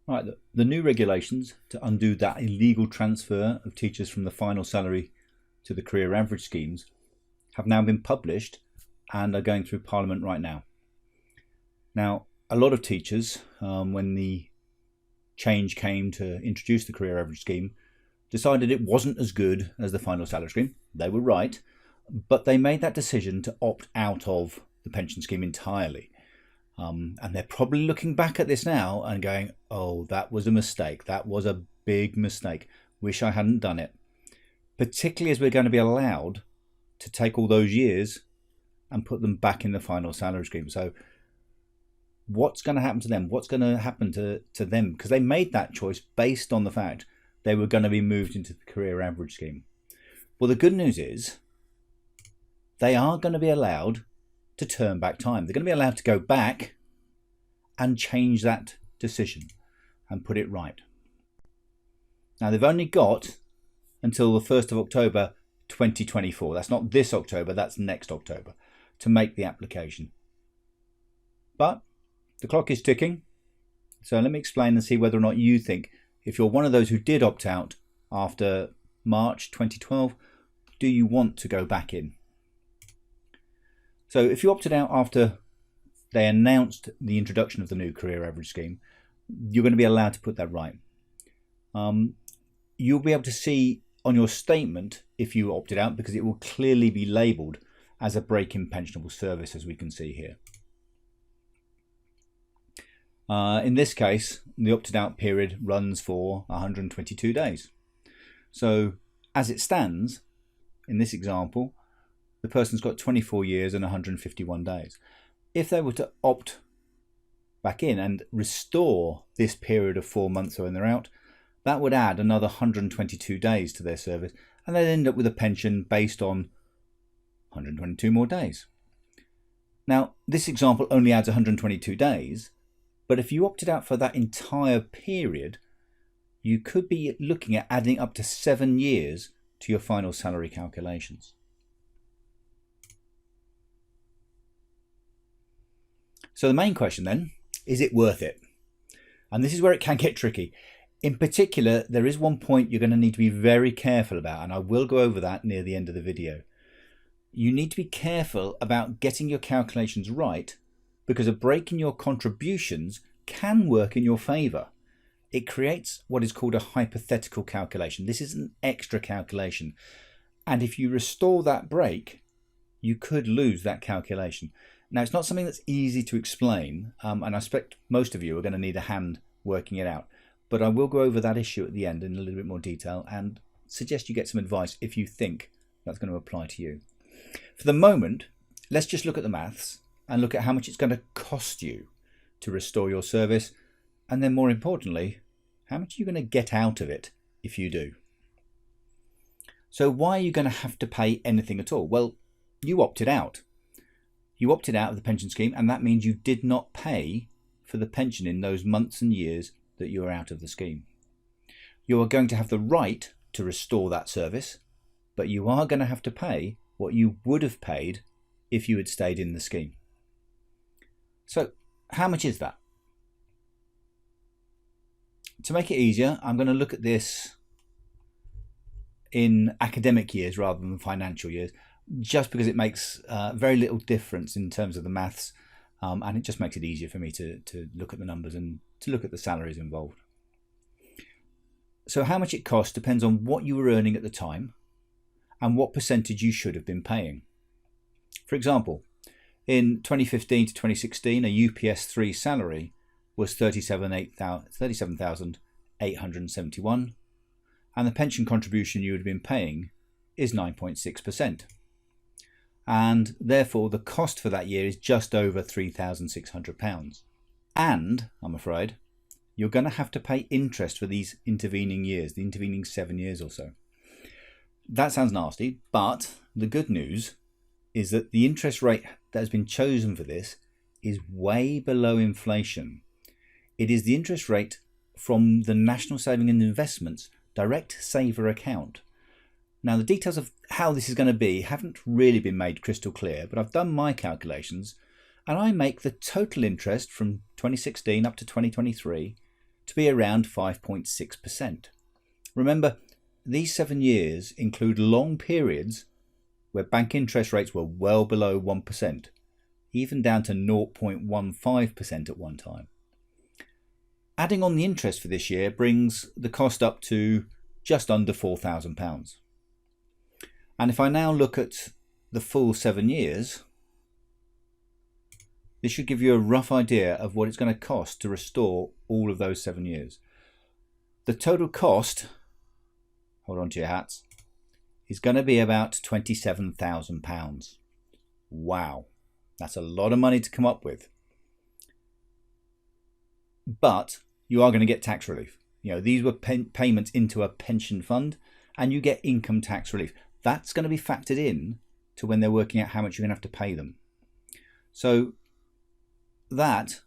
Right, the new regulations to undo that illegal transfer of teachers from the final salary to the career average schemes have now been published and are going through Parliament right now. Now, a lot of teachers, when the change came to introduce the career average scheme, decided it wasn't as good as the final salary scheme. They were right, but they made that decision to opt out of the pension scheme entirely. And they're probably looking back at this now and going, oh, that was a mistake. That was a big mistake. Wish I hadn't done it. Particularly as we're going to be allowed to take all those years and put them back in the final salary scheme. So what's going to happen to them? What's going to happen to them? Because they made that choice based on the fact they were going to be moved into the career average scheme. Well, the good news is they are going to be allowed to turn back time. They're going to be allowed to go back and change that decision and put it right. Now, they've only got until the 1st of October 2024. That's not this October, that's next October, to make the application. But the clock is ticking. So let me explain and see whether or not you think, if you're one of those who did opt out after March 2012, do you want to go back in? So if you opted out after they announced the introduction of the new career average scheme, you're going to be allowed to put that right. You'll be able to see on your statement if you opted out, because it will clearly be labelled as a break in pensionable service, as we can see here. In this case, the opted out period runs for 122 days. So as it stands, in this example, the person's got 24 years and 151 days. If they were to opt back in and restore this period of 4 months when they're out, that would add another 122 days to their service, and they'd end up with a pension based on 122 more days. Now, this example only adds 122 days, but if you opted out for that entire period, you could be looking at adding up to 7 years to your final salary calculations. So the main question then, is it worth it? And this is where it can get tricky. In particular, there is one point you're going to need to be very careful about, and I will go over that near the end of the video. You need to be careful about getting your calculations right, because a break in your contributions can work in your favour. It creates what is called a hypothetical calculation. This is an extra calculation. And if you restore that break, you could lose that calculation. Now, it's not something that's easy to explain, and I expect most of you are going to need a hand working it out. But I will go over that issue at the end in a little bit more detail and suggest you get some advice if you think that's going to apply to you. For the moment, let's just look at the maths and look at how much it's going to cost you to restore your service, and then more importantly, how much are you going to get out of it if you do. So why are you going to have to pay anything at all? Well, you opted out. You opted out of the pension scheme, and that means you did not pay for the pension in those months and years that you were out of the scheme. You are going to have the right to restore that service, but you are going to have to pay what you would have paid if you had stayed in the scheme. So how much is that? To make it easier, I'm going to look at this in academic years rather than financial years, just because it makes very little difference in terms of the maths, and it just makes it easier for me to look at the numbers and to look at the salaries involved. So how much it costs depends on what you were earning at the time and what percentage you should have been paying. For example, in 2015 to 2016, a UPS 3 salary was 37,871, and the pension contribution you would have been paying is 9.6%. And therefore the cost for that year is just over £3,600. And, I'm afraid, you're going to have to pay interest for these intervening years, the intervening 7 years or so. That sounds nasty, but the good news is that the interest rate that has been chosen for this is way below inflation. It is the interest rate from the National Saving and Investments Direct Saver account. Now, the details of how this is going to be haven't really been made crystal clear, but I've done my calculations, and I make the total interest from 2016 up to 2023 to be around 5.6%. Remember, these 7 years include long periods where bank interest rates were well below 1%, even down to 0.15% at one time. Adding on the interest for this year brings the cost up to just under £4,000. And if I now look at the full 7 years, this should give you a rough idea of what it's going to cost to restore all of those 7 years. The total cost, hold on to your hats, is going to be about £27,000. Wow, that's a lot of money to come up with. But you are going to get tax relief. You know, these were payments into a pension fund, and you get income tax relief. That's going to be factored in to when they're working out how much you're going to have to pay them. So that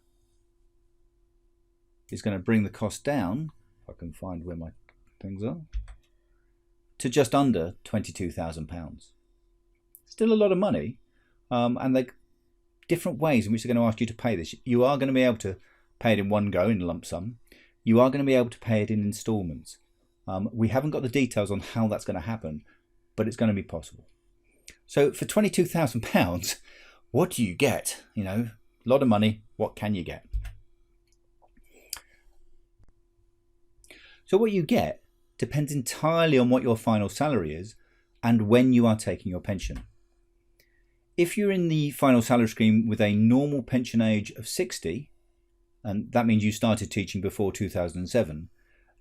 is going to bring the cost down, if I can find where my things are, to just under £22,000. Still a lot of money, and they're different ways in which they're going to ask you to pay this. You are going to be able to pay it in one go in a lump sum. You are going to be able to pay it in instalments. We haven't got the details on how that's going to happen, but it's going to be possible. So for £22,000, what do you get? You know, a lot of money. What can you get? So what you get depends entirely on what your final salary is and when you are taking your pension. If you're in the final salary scheme with a normal pension age of 60, and that means you started teaching before 2007,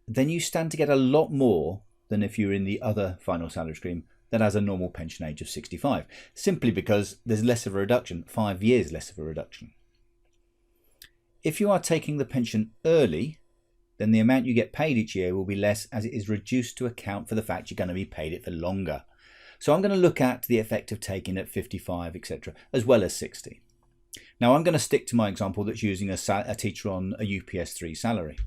then you stand to get a lot more than if you're in the other final salary scheme that has a normal pension age of 65, simply because there's less of a reduction, 5 years less of a reduction. If you are taking the pension early, then the amount you get paid each year will be less, as it is reduced to account for the fact you're going to be paid it for longer. So I'm going to look at the effect of taking at 55, etc., as well as 60. Now I'm going to stick to my example that's using a teacher on a UPS 3 salary,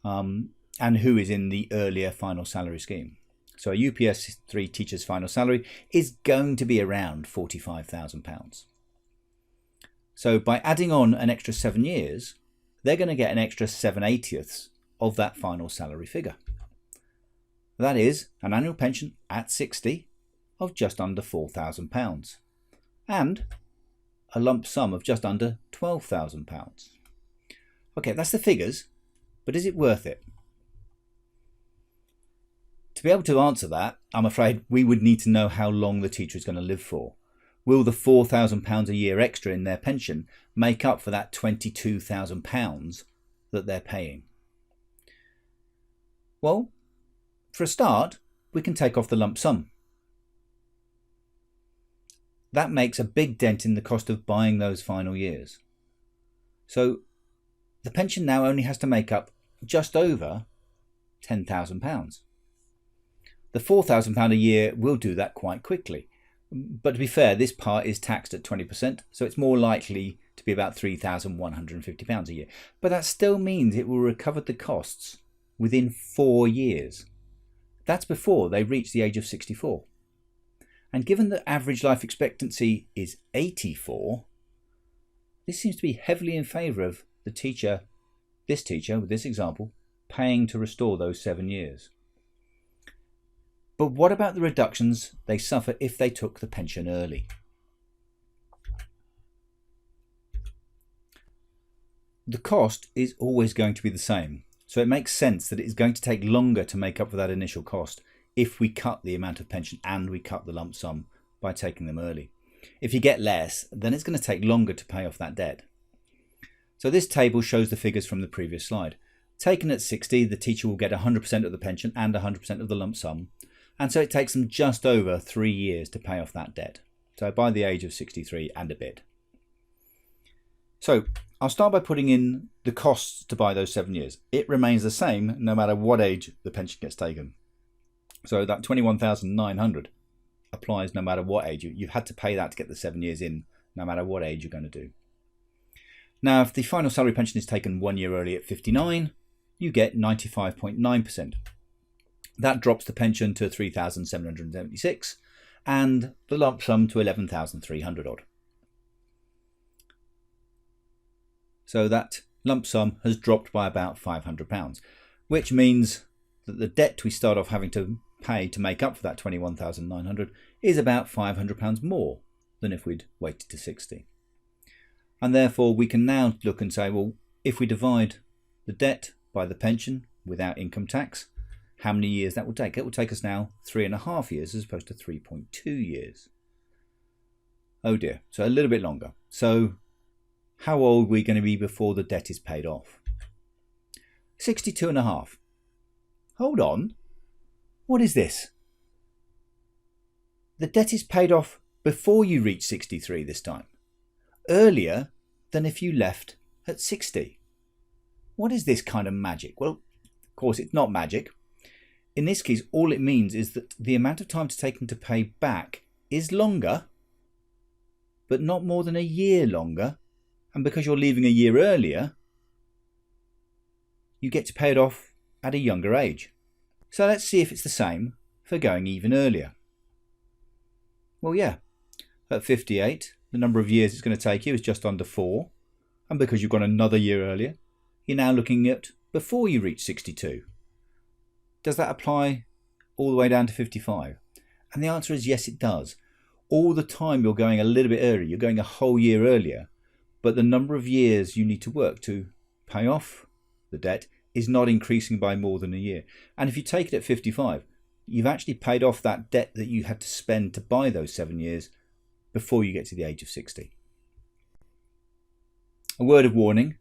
and who is in the earlier final salary scheme. So a UPS 3 teacher's final salary is going to be around £45,000. So by adding on an extra 7 years, they're going to get an extra 7/80ths of that final salary figure. That is an annual pension at 60 of just under £4,000 and a lump sum of just under £12,000. Okay, that's the figures, but is it worth it? To be able to answer that, I'm afraid we would need to know how long the teacher is going to live for. Will the £4,000 a year extra in their pension make up for that £22,000 that they're paying? Well, for a start, we can take off the lump sum. That makes a big dent in the cost of buying those final years. So the pension now only has to make up just over £10,000. The £4,000 a year will do that quite quickly. But to be fair, this part is taxed at 20%, so it's more likely to be about £3,150 a year. But that still means it will recover the costs within 4 years. That's before they reach the age of 64. And given that average life expectancy is 84, this seems to be heavily in favour of the teacher, this teacher with this example, paying to restore those 7 years. But what about the reductions they suffer if they took the pension early? The cost is always going to be the same, so it makes sense that it is going to take longer to make up for that initial cost if we cut the amount of pension and we cut the lump sum by taking them early. If you get less, then it's going to take longer to pay off that debt. So this table shows the figures from the previous slide. Taken at 60, the teacher will get 100% of the pension and 100% of the lump sum. And so it takes them just over 3 years to pay off that debt. So by the age of 63 and a bit. So I'll start by putting in the costs to buy those 7 years. It remains the same no matter what age the pension gets taken. So that £21,900 applies no matter what age. You've had to pay that to get the 7 years in, no matter what age you're going to do. Now, if the final salary pension is taken 1 year early at 59, you get 95.9%. That drops the pension to £3,776 and the lump sum to £11,300 odd. So that lump sum has dropped by about £500, which means that the debt we start off having to pay to make up for that £21,900 is about £500 more than if we'd waited to 60. And therefore we can now look and say, well, if we divide the debt by the pension without income tax, how many years that will take? It will take us now 3.5 years as opposed to 3.2 years. Oh dear, so a little bit longer. So how old are we going to be before the debt is paid off? 62.5. Hold on. What is this? The debt is paid off before you reach 63 this time. Earlier than if you left at 60. What is this kind of magic? Well, of course, it's not magic. In this case, all it means is that the amount of time taken to pay back is longer, but not more than a year longer. And because you're leaving a year earlier, you get to pay it off at a younger age. So let's see if it's the same for going even earlier. Well, yeah, at 58, the number of years it's going to take you is just under 4. And because you've gone another year earlier, you're now looking at before you reach 62. Does that apply all the way down to 55? And the answer is yes, it does. All the time you're going a little bit earlier, you're going a whole year earlier, but the number of years you need to work to pay off the debt is not increasing by more than a year. And if you take it at 55, you've actually paid off that debt that you had to spend to buy those 7 years before you get to the age of 60. A word of warning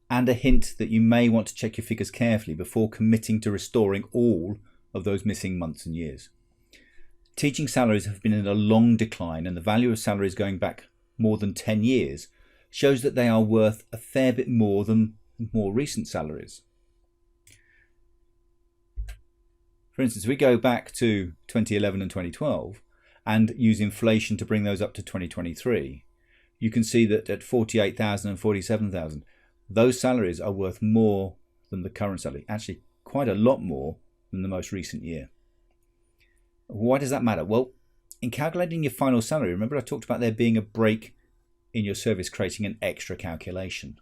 and a hint that you may want to check your figures carefully before committing to restoring all of those missing months and years. Teaching salaries have been in a long decline, and the value of salaries going back more than 10 years shows that they are worth a fair bit more than more recent salaries. For instance, we go back to 2011 and 2012 and use inflation to bring those up to 2023. You can see that at 48,000 and 47,000, those salaries are worth more than the current salary, actually quite a lot more than the most recent year. Why does that matter? Well, in calculating your final salary, remember I talked about there being a break in your service creating an extra calculation.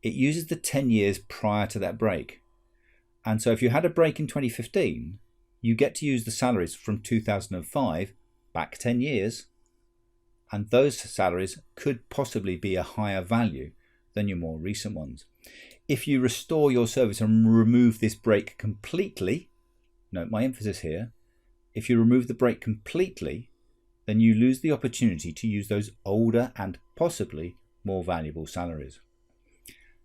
It uses the 10 years prior to that break. And so if you had a break in 2015, you get to use the salaries from 2005 back 10 years. And those salaries could possibly be a higher value than your more recent ones. If you restore your service and remove this break completely, note my emphasis here, if you remove the break completely, then you lose the opportunity to use those older and possibly more valuable salaries.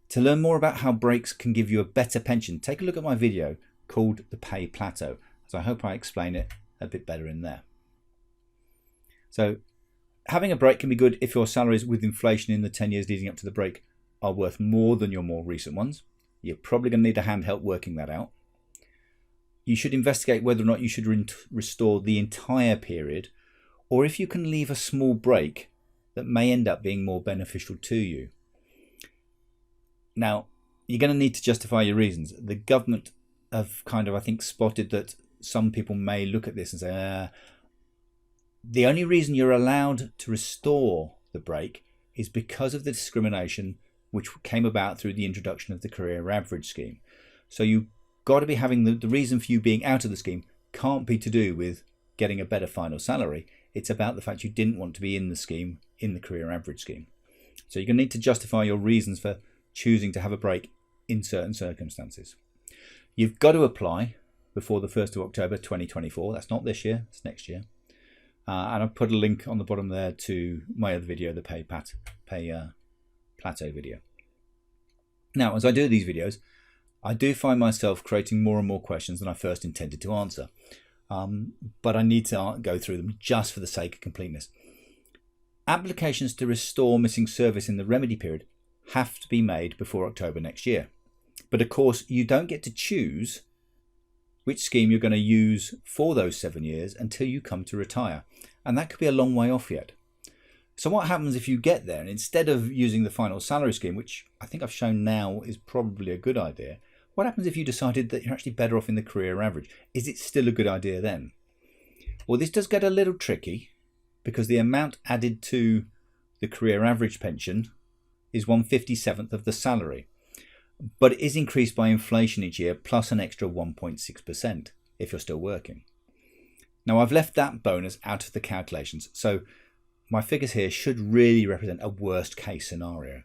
To learn more about how breaks can give you a better pension, take a look at my video called The Pay Plateau, as I hope I explain it a bit better in there. So having a break can be good if your salaries with inflation in the 10 years leading up to the break are worth more than your more recent ones. You're probably going to need a hand help working that out. You should investigate whether or not you should restore the entire period, or if you can leave a small break that may end up being more beneficial to you. Now, you're going to need to justify your reasons. The government have kind of, I think, spotted that some people may look at this and say, the only reason you're allowed to restore the break is because of the discrimination which came about through the introduction of the career average scheme. So you've got to be having the reason for you being out of the scheme can't be to do with getting a better final salary. It's about the fact you didn't want to be in the scheme, in the career average scheme. So you're going to need to justify your reasons for choosing to have a break in certain circumstances. You've got to apply before the 1st of October 2024. That's not this year, it's next year. And I've put a link on the bottom there to my other video, the Pay Plateau video. Now, as I do these videos, I do find myself creating more and more questions than I first intended to answer. But I need to go through them just for the sake of completeness. Applications to restore missing service in the remedy period have to be made before October next year. But of course, you don't get to choose which scheme you're going to use for those 7 years until you come to retire. And that could be a long way off yet. So what happens if you get there and instead of using the final salary scheme, which I think I've shown now is probably a good idea, what happens if you decided that you're actually better off in the career average? Is it still a good idea then? Well, this does get a little tricky because the amount added to the career average pension is 1/57th of the salary, but it is increased by inflation each year plus an extra 1.6% if you're still working. Now, I've left that bonus out of the calculations, so my figures here should really represent a worst case scenario.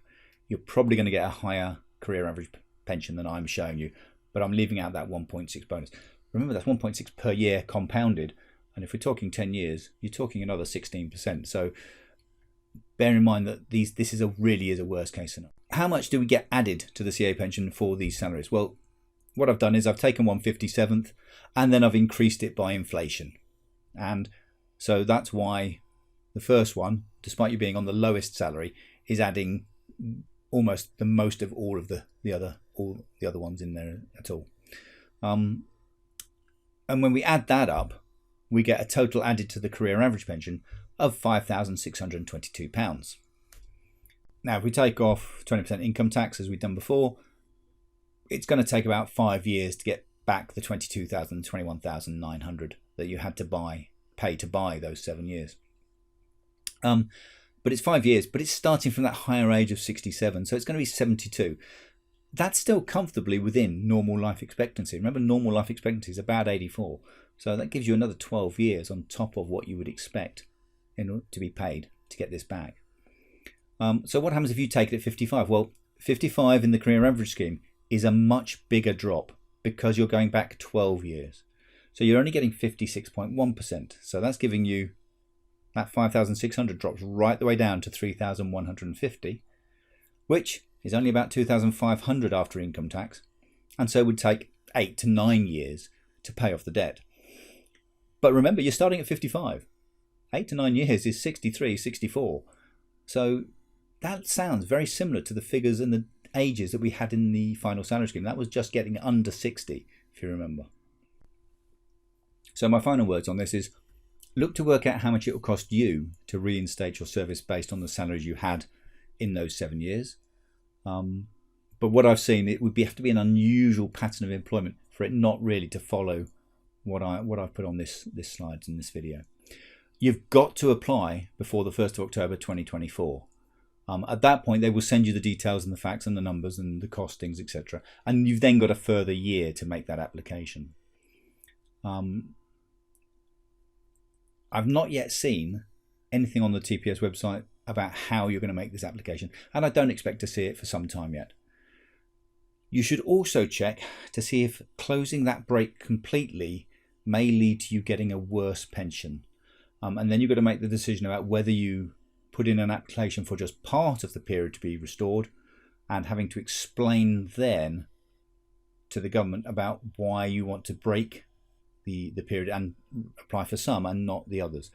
You're probably going to get a higher career average pension than I'm showing you, but I'm leaving out that 1.6 bonus. Remember, that's 1.6 per year compounded, and if we're talking 10 years, you're talking another 16%. So bear in mind that this really is a worst case scenario. How much do we get added to the CA pension for these salaries? Well, what I've done is I've taken 1/57th and then I've increased it by inflation. And so that's why the first one, despite you being on the lowest salary, is adding almost the most of all the other ones in there at all. And when we add that up, we get a total added to the career average pension of £5,622. Now, if we take off 20% income tax, as we've done before, it's going to take about 5 years to get back the £22,000, £21,900 that you had to pay to buy those 7 years. But it's 5 years, but it's starting from that higher age of 67, so it's going to be 72. That's still comfortably within normal life expectancy. Remember, normal life expectancy is about 84, so that gives you another 12 years on top of what you would expect in order to be paid to get this back. So what happens if you take it at 55? Well, 55 in the career average scheme is a much bigger drop because you're going back 12 years. So you're only getting 56.1%. So that's giving you that 5,600 drops right the way down to 3,150, which is only about 2,500 after income tax, and so would take 8 to 9 years to pay off the debt. But remember, you're starting at 55. 8 to 9 years is 63, 64. So that sounds very similar to the figures and the ages that we had in the final salary scheme. That was just getting under 60, if you remember. So my final words on this is, look to work out how much it will cost you to reinstate your service based on the salaries you had in those 7 years. But what I've seen, it would have to be an unusual pattern of employment for it not really to follow what I've put on this slides in this video. You've got to apply before the 1st of October 2024. At that point, they will send you the details and the facts and the numbers and the costings, etc. And you've then got a further year to make that application. I've not yet seen anything on the TPS website about how you're going to make this application, and I don't expect to see it for some time yet. You should also check to see if closing that break completely may lead to you getting a worse pension. And then you've got to make the decision about whether you put in an application for just part of the period to be restored and having to explain then to the government about why you want to break the period and apply for some and not the others.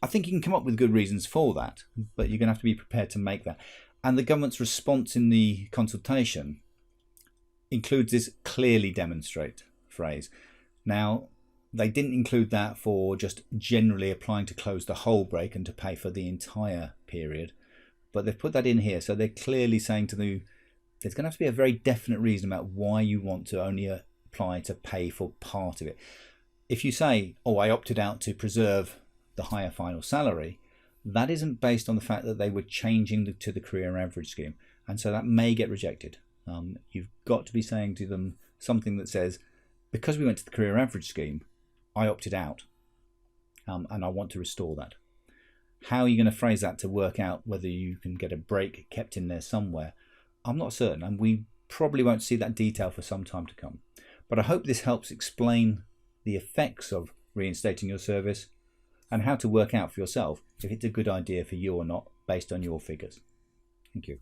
I think you can come up with good reasons for that, but you're going to have to be prepared to make that. And the government's response in the consultation includes this clearly demonstrate phrase. Now, they didn't include that for just generally applying to close the whole break and to pay for the entire period, but they've put that in here. So they're clearly saying to you, there's going to have to be a very definite reason about why you want to only apply to pay for part of it. If you say, oh, I opted out to preserve the higher final salary, that isn't based on the fact that they were changing to the career average scheme, and so that may get rejected. You've got to be saying to them something that says, because we went to the career average scheme, I opted out, and I want to restore that. How are you going to phrase that to work out whether you can get a break kept in there somewhere? I'm not certain, and we probably won't see that detail for some time to come. But I hope this helps explain the effects of reinstating your service and how to work out for yourself if it's a good idea for you or not based on your figures. Thank you.